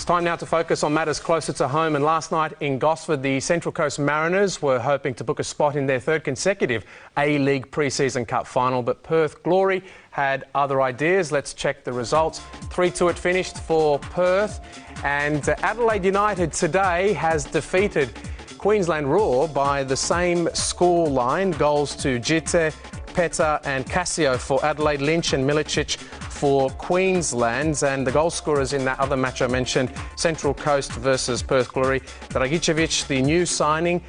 It's time now to focus on matters closer to home, and last night in Gosford the Central Coast Mariners were hoping to book a spot in their third consecutive A-League pre-season cup final, but Perth Glory had other ideas. Let's check the results. 3-2 it finished for Perth, and Adelaide United today has defeated Queensland Roar by the same score line. Goals to Jitte, Peta and Cassio for Adelaide, Lynch and Milicic for Queensland. And the goal scorers in that other match I mentioned, Central Coast versus Perth Glory, Dragicevic, the new signing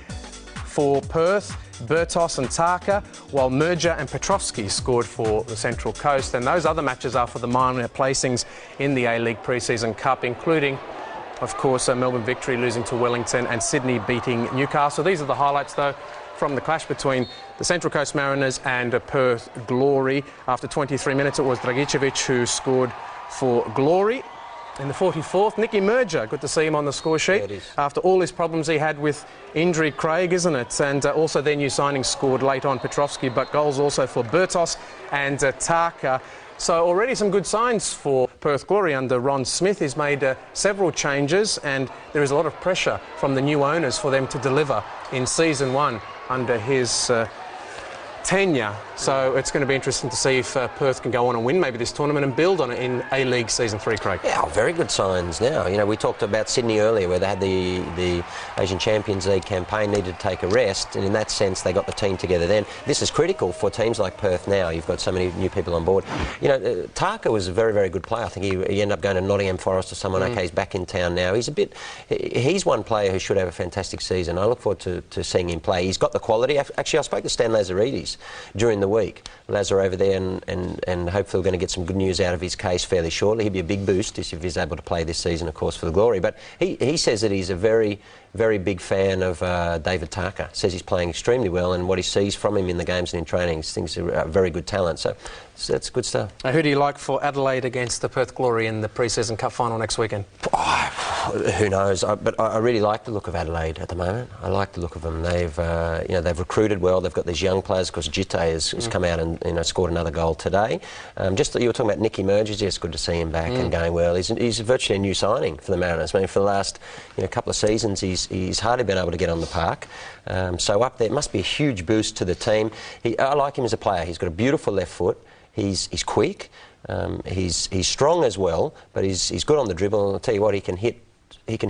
for Perth, Bertos and Taka, while Merger and Petrovski scored for the Central Coast. And those other matches are for the minor placings in the A-League pre-season cup, including, of course, Melbourne Victory losing to Wellington and Sydney beating Newcastle. These are the highlights, though, from the clash between the Central Coast Mariners and Perth Glory. After 23 minutes, it was Dragicevic who scored for Glory. In the 44th, Nicky Merger, good to see him on the score sheet. Yeah, after all his problems he had with injury, Craig, isn't it? And also their new signing scored late on, Petrovski, but goals also for Bertos and Taka. So already some good signs for Perth Glory under Ron Smith. He's made several changes, and there is a lot of pressure from the new owners for them to deliver in season one under his tenure. So it's going to be interesting to see if Perth can go on and win maybe this tournament and build on it in A-League Season 3, Craig. Yeah, very good signs now. You know, we talked about Sydney earlier, where they had the Asian Champions League campaign, needed to take a rest, and in that sense they got the team together then. This is critical for teams like Perth now. You've got so many new people on board. You know, Taka was a very, very good player. I think he ended up going to Nottingham Forest or someone. Okay, he's back in town now. He's one player who should have a fantastic season. I look forward to seeing him play. He's got the quality. Actually, I spoke to Stan Lazaridis during the week. Lazar over there, and hopefully we're going to get some good news out of his case fairly shortly. He'd be a big boost if he's able to play this season, of course, for the Glory. But he says that he's a very, very big fan of David Taka. Says he's playing extremely well, and what he sees from him in the games and in training, he thinks he's a very good talent. So that's good stuff. Now, who do you like for Adelaide against the Perth Glory in the pre-season cup final next weekend? Who knows? But I really like the look of Adelaide at the moment. I like the look of them. They've they've recruited well. They've got these young players. Of course, Jitte has come out and scored another goal today. Just you were talking about Nicky Merger. It's good to see him back and going well. He's virtually a new signing for the Mariners. I mean, for the last couple of seasons, he's hardly been able to get on the park. So up there, it must be a huge boost to the team. I like him as a player. He's got a beautiful left foot. He's quick. He's strong as well, but he's good on the dribble. And I'll tell you what, he can hit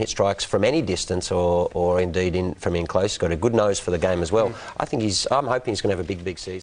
strikes from any distance or indeed from in close. He's got a good nose for the game as well. I'm hoping he's going to have a big season.